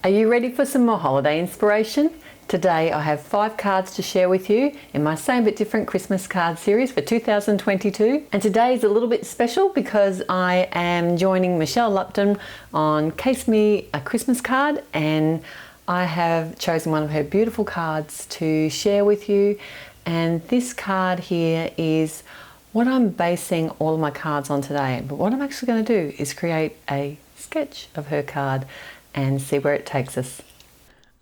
Are you ready for some more holiday inspiration? Today I have 5 cards to share with you in my Same But Different Christmas card series for 2022. And today is a little bit special because I am joining Michelle Lupton on Case Me a Christmas Card, and I have chosen one of her beautiful cards to share with you. And this card here is what I'm basing all of my cards on today. But what I'm actually going to do is create a sketch of her card and see where it takes us.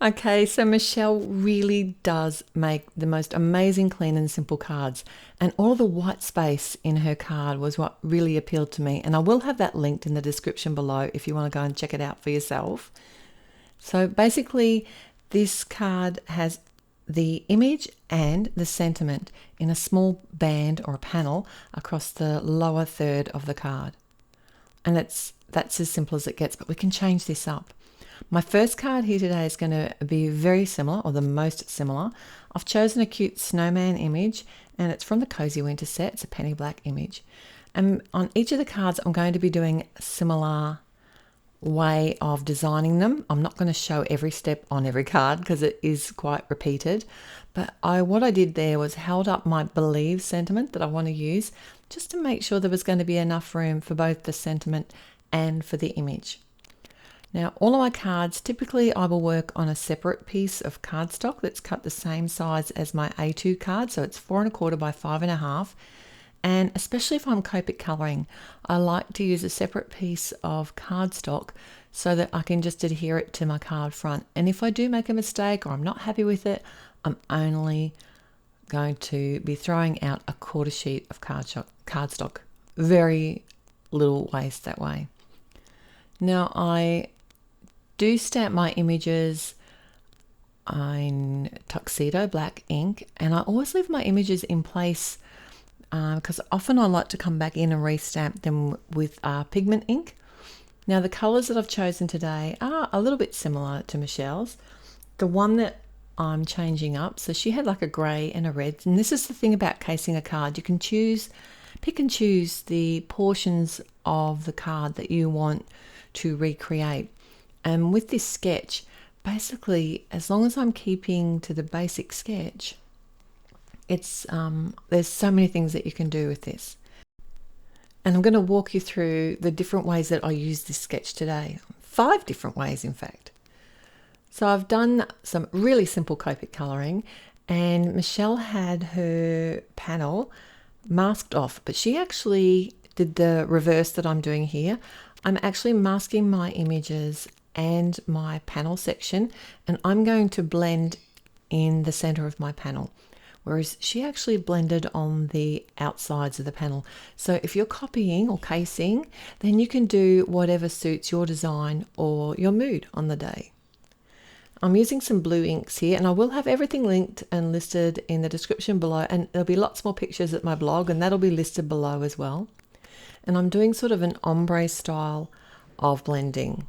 Okay, so Michelle really does make the most amazing, clean and simple cards, and all the white space in her card was what really appealed to me, and I will have that linked in the description below if you want to go and check it out for yourself. So basically this card has the image and the sentiment in a small band or a panel across the lower third of the card, and that's as simple as it gets, but we can change this up. My first card here today is going to be very similar, or the most similar. I've chosen a cute snowman image, and it's from the Cozy Winter set. It's a penny black image. And on each of the cards, I'm going to be doing a similar way of designing them. I'm not going to show every step on every card because it is quite repeated. But what I did there was held up my believe sentiment that I want to use, just to make sure there was going to be enough room for both the sentiment and for the image. Now, all of my cards, typically I will work on a separate piece of cardstock that's cut the same size as my A2 card, so it's 4 1/4 by 5 1/2. And especially if I'm Copic colouring, I like to use a separate piece of cardstock so that I can just adhere it to my card front. And if I do make a mistake or I'm not happy with it, I'm only going to be throwing out a 1/4 sheet of cardstock. Very little waste that way. Now, I do stamp my images in tuxedo black ink, and I always leave my images in place because often I like to come back in and restamp them with pigment ink. Now, the colours that I've chosen today are a little bit similar to Michelle's. The one that I'm changing up, so she had like a grey and a red, and this is the thing about casing a card. You can pick and choose the portions of the card that you want to recreate. And with this sketch, basically, as long as I'm keeping to the basic sketch, it's there's so many things that you can do with this. And I'm going to walk you through the different ways that I use this sketch today. 5 different ways, in fact. So I've done some really simple Copic colouring, and Michelle had her panel masked off, but she actually did the reverse that I'm doing here. I'm actually masking my images and my panel section, and I'm going to blend in the center of my panel, whereas she actually blended on the outsides of the panel. So if you're copying or casing, then you can do whatever suits your design or your mood on the day. I'm using some blue inks here, and I will have everything linked and listed in the description below, and there'll be lots more pictures at my blog, and that'll be listed below as well. And I'm doing sort of an ombre style of blending.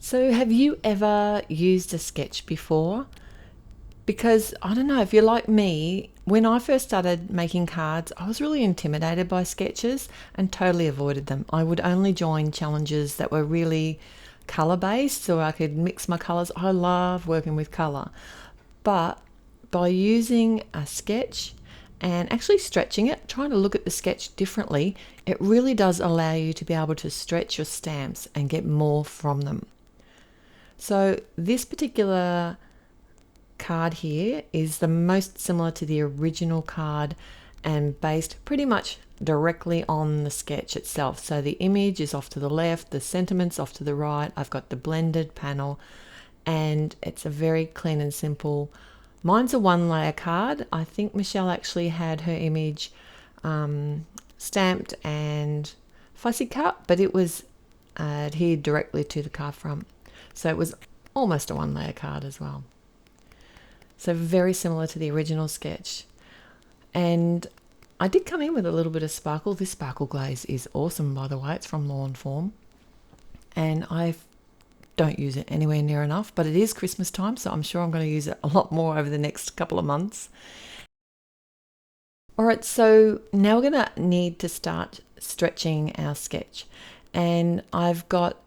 So have you ever used a sketch before? Because I don't know, if you're like me, when I first started making cards, I was really intimidated by sketches and totally avoided them. I would only join challenges that were really color based, so I could mix my colors. I love working with color. But by using a sketch and actually stretching it, trying to look at the sketch differently, it really does allow you to be able to stretch your stamps and get more from them. So this particular card here is the most similar to the original card and based pretty much directly on the sketch itself. So the image is off to the left, the sentiment's off to the right, I've got the blended panel, and it's a very clean and simple. Mine's a 1-layer card. I think Michelle actually had her image stamped and fussy cut, but it was adhered directly to the card front. So it was almost a 1-layer card as well. So very similar to the original sketch. And I did come in with a little bit of sparkle. This sparkle glaze is awesome, by the way. It's from Lawn Form. And I don't use it anywhere near enough, but it is Christmas time, so I'm sure I'm going to use it a lot more over the next couple of months. All right, so now we're going to need to start stretching our sketch. And I've got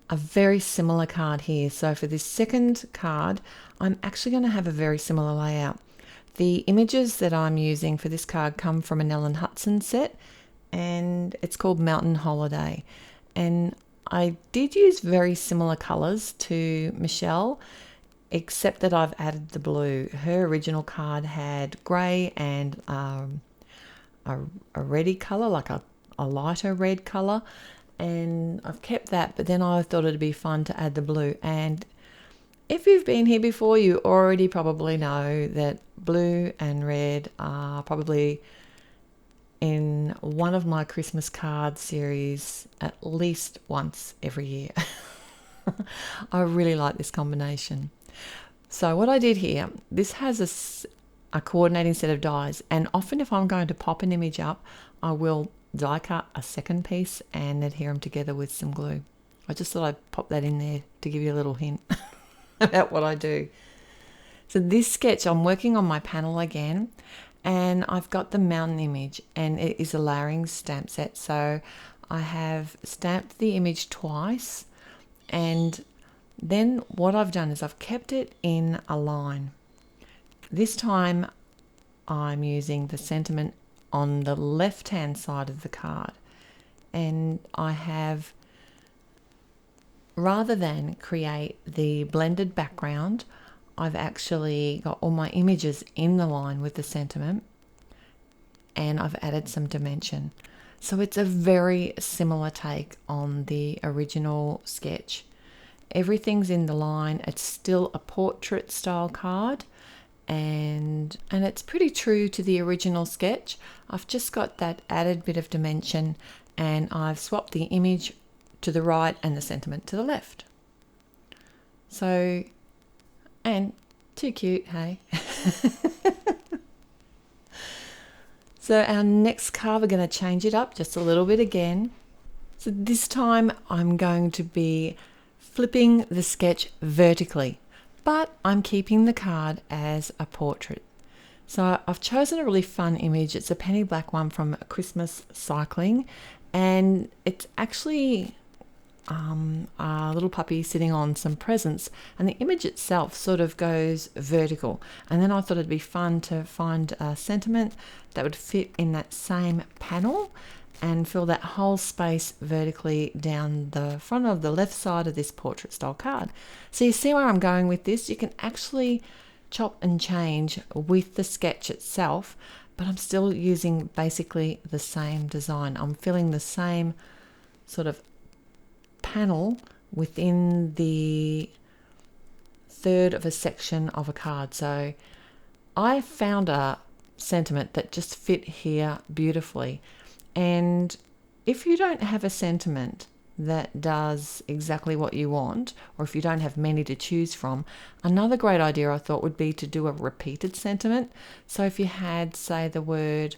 a very similar card here. So for this second card, I'm actually going to have a very similar layout. The images that I'm using for this card come from an Ellen Hudson set, and it's called Mountain Holiday. And I did use very similar colours to Michelle, except that I've added the blue. Her original card had grey and a reddy colour, like a lighter red colour, and I've kept that, but then I thought it'd be fun to add the blue. And if you've been here before, you already probably know that blue and red are probably in one of my Christmas card series at least once every year. I really like this combination. So what I did here, this has a coordinating set of dies, and often if I'm going to pop an image up, I will die cut a second piece and adhere them together with some glue. I just thought I'd pop that in there to give you a little hint about what I do. So this sketch, I'm working on my panel again, and I've got the mountain image, and it is a layering stamp set. So I have stamped the image twice, and then what I've done is I've kept it in a line. This time I'm using the sentiment on the left hand side of the card, and I have, rather than create the blended background, I've actually got all my images in the line with the sentiment, and I've added some dimension. So it's a very similar take on the original sketch. Everything's in the line. It's still a portrait style card, and it's pretty true to the original sketch. I've just got that added bit of dimension, and I've swapped the image to the right and the sentiment to the left. So, and too cute, hey? So our next card, we're going to change it up just a little bit again. So this time I'm going to be flipping the sketch vertically, but I'm keeping the card as a portrait. So I've chosen a really fun image. It's a penny black one from Christmas Cycling, and it's actually a little puppy sitting on some presents, and the image itself sort of goes vertical. And then I thought it'd be fun to find a sentiment that would fit in that same panel and fill that whole space vertically down the front of the left side of this portrait style card. So you see where I'm going with this? You can actually chop and change with the sketch itself, but I'm still using basically the same design. I'm filling the same sort of panel within the third of a section of a card. So I found a sentiment that just fit here beautifully. And if you don't have a sentiment that does exactly what you want, or if you don't have many to choose from, another great idea I thought would be to do a repeated sentiment. So if you had, say, the word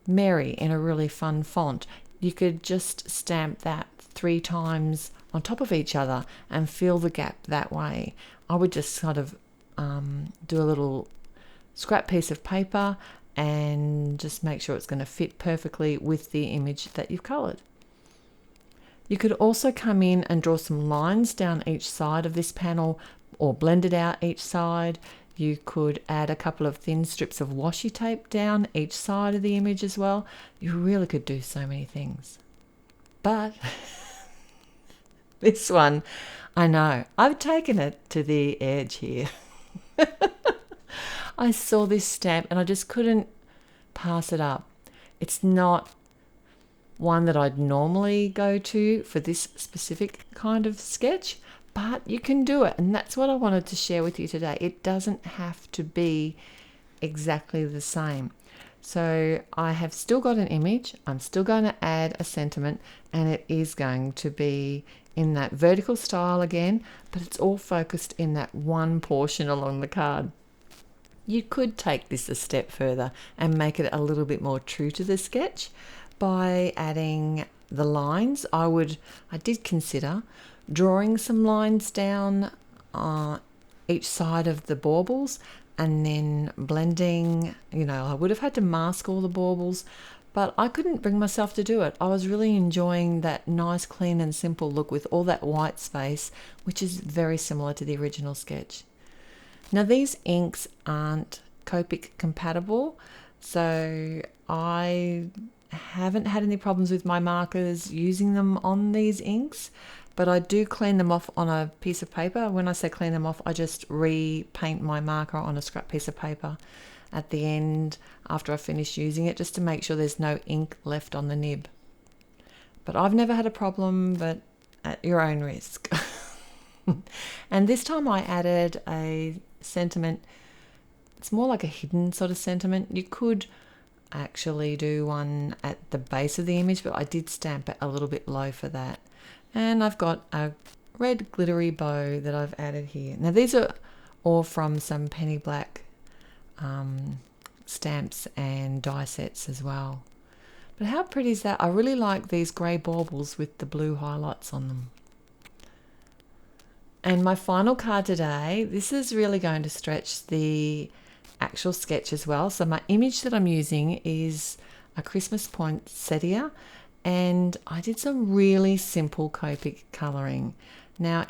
Mary in a really fun font, you could just stamp that 3 times on top of each other and fill the gap that way. I would just sort of do a little scrap piece of paper and just make sure it's going to fit perfectly with the image that you've coloured. You could also come in and draw some lines down each side of this panel, or blend it out each side. You could add a couple of thin strips of washi tape down each side of the image as well. You really could do so many things. But this one, I know, I've taken it to the edge here. I saw this stamp and I just couldn't pass it up. It's not one that I'd normally go to for this specific kind of sketch, but you can do it, and that's what I wanted to share with you today. It doesn't have to be exactly the same. So I have still got an image, I'm still going to add a sentiment, and it is going to be in that vertical style again, but it's all focused in that one portion along the card. You could take this a step further and make it a little bit more true to the sketch by adding the lines. I did consider drawing some lines down each side of the baubles and then blending. I would have had to mask all the baubles, but I couldn't bring myself to do it. I was really enjoying that nice, clean and simple look with all that white space, which is very similar to the original sketch. Now these inks aren't Copic compatible, so I haven't had any problems with my markers using them on these inks, but I do clean them off on a piece of paper. When I say clean them off, I just repaint my marker on a scrap piece of paper at the end after I finish using it, just to make sure there's no ink left on the nib. But I've never had a problem, but at your own risk. And this time I added a sentiment. It's more like a hidden sort of sentiment. You could actually do one at the base of the image, but I did stamp it a little bit low for that. And I've got a red glittery bow that I've added here. Now these are all from some penny black stamps and die sets as well. But how pretty is that? I really like these grey baubles with the blue highlights on them. And my final card today, this is really going to stretch the actual sketch as well. So my image that I'm using is a Christmas poinsettia, and I did some really simple Copic colouring. Now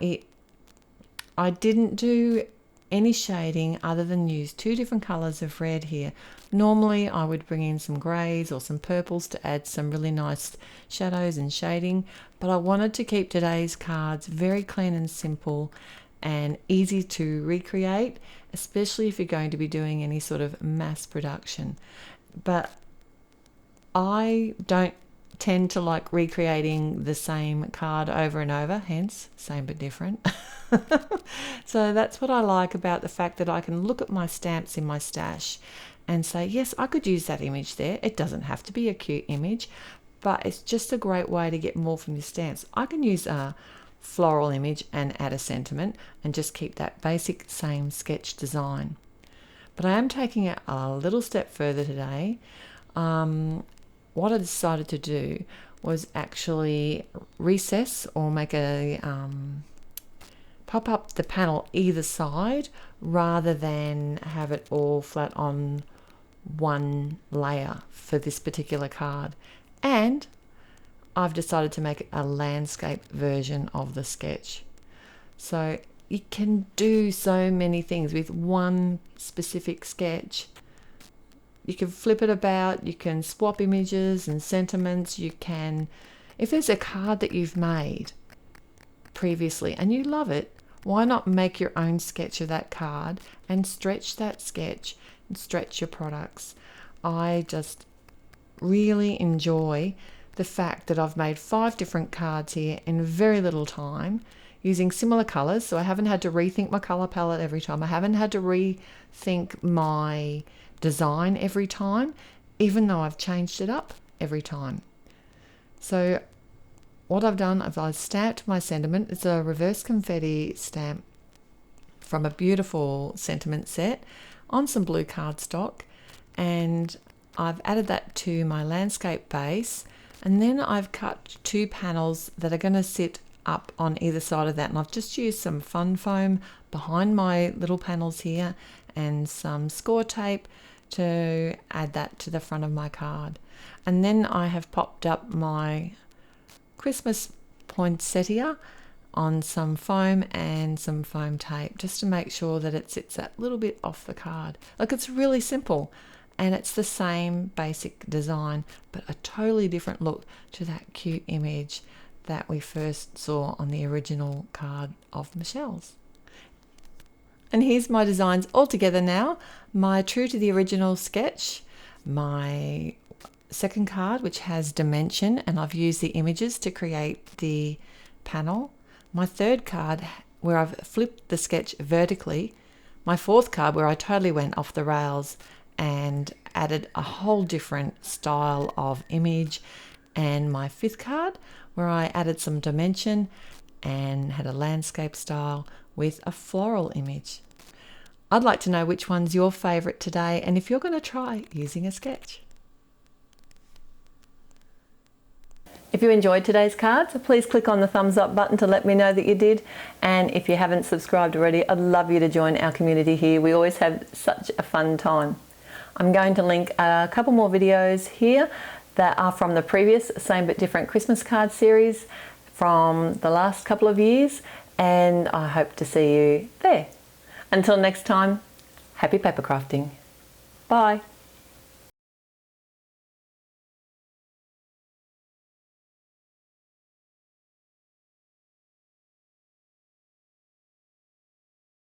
I didn't do any shading other than use 2 different colours of red here. Normally I would bring in some greys or some purples to add some really nice shadows and shading, but I wanted to keep today's cards very clean and simple and easy to recreate, especially if you're going to be doing any sort of mass production. But I don't tend to like recreating the same card over and over, hence same but different. So that's what I like about the fact that I can look at my stamps in my stash and say, yes, I could use that image there. It doesn't have to be a cute image, but it's just a great way to get more from your stamps. I can use a floral image and add a sentiment and just keep that basic same sketch design. But I am taking it a little step further today. What I decided to do was actually recess or make a pop up the panel either side rather than have it all flat on one layer for this particular card. And I've decided to make it a landscape version of the sketch. So you can do so many things with one specific sketch. You can flip it about, you can swap images and sentiments, you can, if there's a card that you've made previously and you love it, why not make your own sketch of that card and stretch that sketch and stretch your products? I just really enjoy the fact that I've made 5 different cards here in very little time using similar colors. So I haven't had to rethink my color palette every time. I haven't had to rethink my design every time, even though I've changed it up every time. So what I've done is I've stamped my sentiment. It's a reverse confetti stamp from a beautiful sentiment set on some blue cardstock, and I've added that to my landscape base, and then I've cut 2 panels that are going to sit up on either side of that, and I've just used some fun foam behind my little panels here and some score tape to add that to the front of my card. And then I have popped up my Christmas poinsettia on some foam and some foam tape just to make sure that it sits that little bit off the card. Look, it's really simple and it's the same basic design but a totally different look to that cute image that we first saw on the original card of Michelle's. And here's my designs all together now. My true to the original sketch, my second card which has dimension and I've used the images to create the panel, my third card where I've flipped the sketch vertically, my fourth card where I totally went off the rails and added a whole different style of image, and my fifth card where I added some dimension and had a landscape style with a floral image. I'd like to know which one's your favorite today and if you're going to try using a sketch. If you enjoyed today's cards, please click on the thumbs up button to let me know that you did. And if you haven't subscribed already, I'd love you to join our community here. We always have such a fun time. I'm going to link a couple more videos here that are from the previous Same But Different Christmas card series from the last couple of years, and I hope to see you there. Until next time, happy paper crafting. Bye.